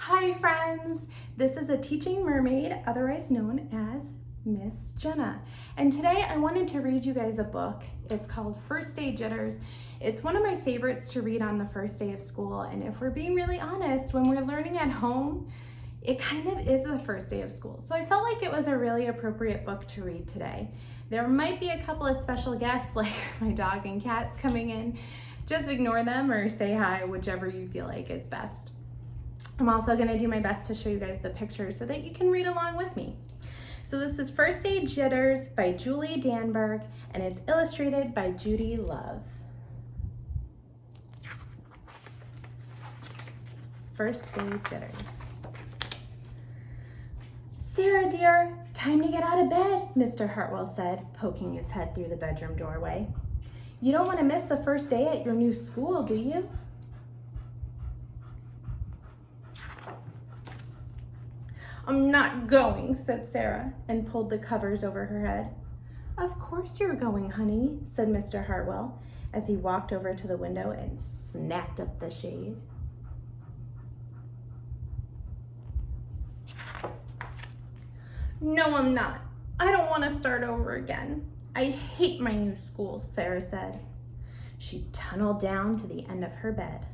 Hi friends, this is a teaching mermaid, otherwise known as Miss Jenna. And today I wanted to read you guys a book. It's called First Day Jitters. It's one of my favorites to read on the first day of school. And if we're being really honest, when we're learning at home, it kind of is the first day of school. So I felt like it was a really appropriate book to read today. There might be a couple of special guests like my dog and cats coming in. Just ignore them or say hi, whichever you feel like is best. I'm also going to do my best to show you guys the pictures so that you can read along with me. So this is First Day Jitters by Julie Danneberg, and it's illustrated by Judy Love. First Day Jitters. Sarah dear, time to get out of bed, Mr. Hartwell said, poking his head through the bedroom doorway. You don't want to miss the first day at your new school, do you? I'm not going, said Sarah, and pulled the covers over her head. Of course you're going, honey, said Mr. Hartwell, as he walked over to the window and snapped up the shade. No, I'm not. I don't want to start over again. I hate my new school, Sarah said. She tunneled down to the end of her bed.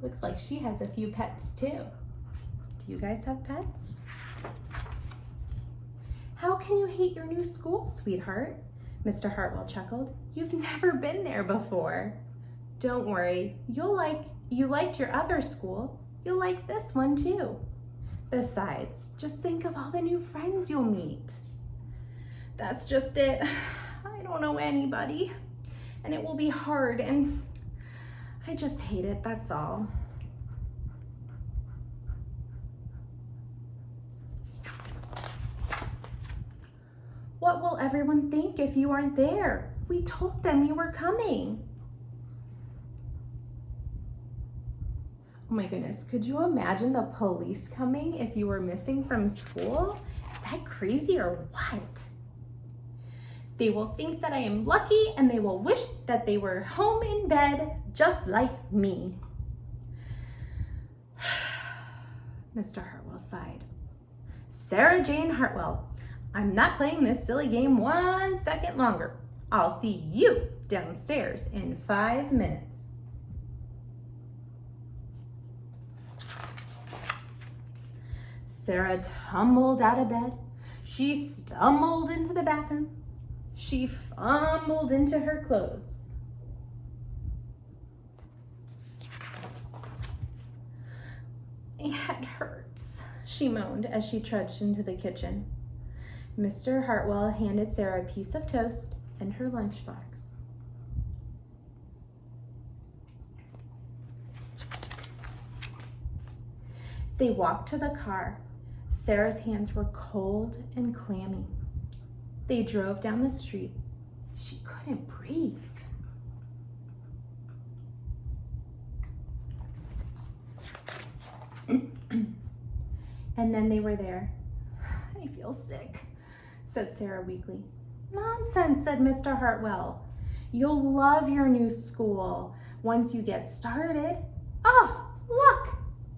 Looks like she has a few pets too. Do you guys have pets? How can you hate your new school, sweetheart? Mr. Hartwell chuckled. You've never been there before. Don't worry, you liked your other school. You'll like this one too. Besides, just think of all the new friends you'll meet. That's just it. I don't know anybody, and it will be hard, and I just hate it, that's all. What will everyone think if you aren't there? We told them you were coming. Oh my goodness, could you imagine the police coming if you were missing from school? Is that crazy or what? They will think that I am lucky and they will wish that they were home in bed just like me. Mr. Hartwell sighed. Sarah Jane Hartwell, I'm not playing this silly game 1 second longer. I'll see you downstairs in 5 minutes. Sarah tumbled out of bed. She stumbled into the bathroom. She fumbled into her clothes. My head hurts, she moaned as she trudged into the kitchen. Mr. Hartwell handed Sarah a piece of toast and her lunchbox. They walked to the car. Sarah's hands were cold and clammy. They drove down the street. She couldn't breathe. And then they were there. I feel sick, said Sarah weakly. Nonsense, said Mr. Hartwell. You'll love your new school once you get started. Oh, look,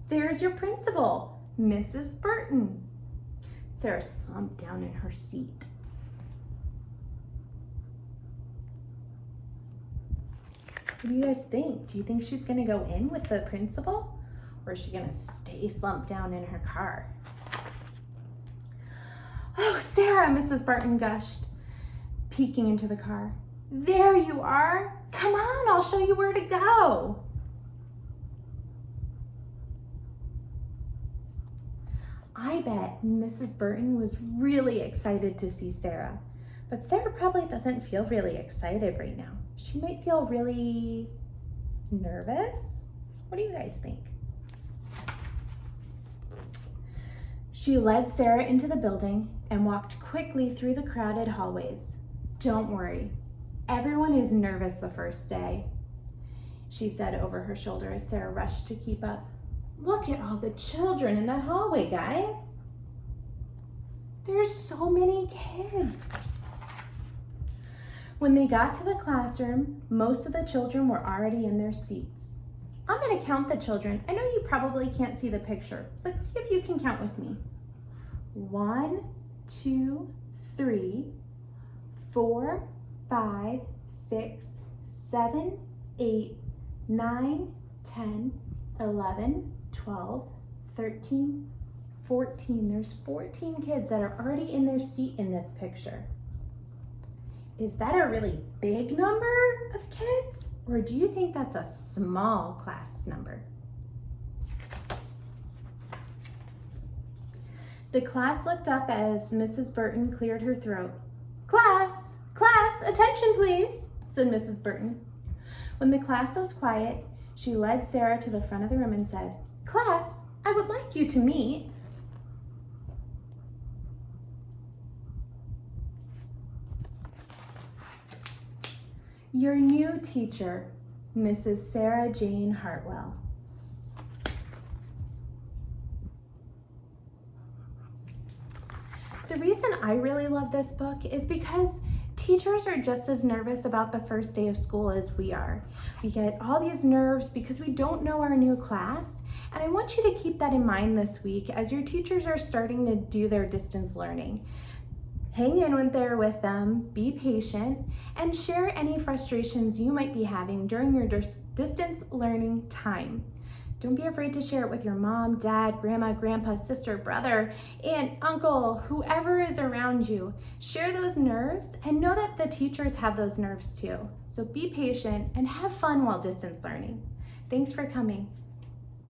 there's your principal, Mrs. Burton. Sarah slumped down in her seat. What do you guys think? Do you think she's gonna go in with the principal, or is she gonna stay slumped down in her car? Oh, Sarah, Mrs. Barton gushed, peeking into the car. There you are. Come on, I'll show you where to go. I bet Mrs. Burton was really excited to see Sarah, but Sarah probably doesn't feel really excited right now. She might feel really nervous. What do you guys think? She led Sarah into the building and walked quickly through the crowded hallways. Don't worry, everyone is nervous the first day, she said over her shoulder as Sarah rushed to keep up. Look at all the children in that hallway, guys. There's so many kids. When they got to the classroom, most of the children were already in their seats. I'm gonna count the children. I know you probably can't see the picture, but see if you can count with me. 1, 2, 3, 4, 5, 6, 7, 8, 9, 10, 11, 12, 13, 14. There's 14 kids that are already in their seat in this picture. Is that a really big number of kids? Or do you think that's a small class number? The class looked up as Mrs. Burton cleared her throat. Class, attention please, said Mrs. Burton. When the class was quiet, she led Sarah to the front of the room and said, Class, I would like you to meet your new teacher, Mrs. Sarah Jane Hartwell. The reason I really love this book is because teachers are just as nervous about the first day of school as we are. We get all these nerves because we don't know our new class, and I want you to keep that in mind this week as your teachers are starting to do their distance learning. Hang in there with them, be patient, and share any frustrations you might be having during your distance learning time. Don't be afraid to share it with your mom, dad, grandma, grandpa, sister, brother, aunt, uncle, whoever is around you. Share those nerves and know that the teachers have those nerves too. So be patient and have fun while distance learning. Thanks for coming.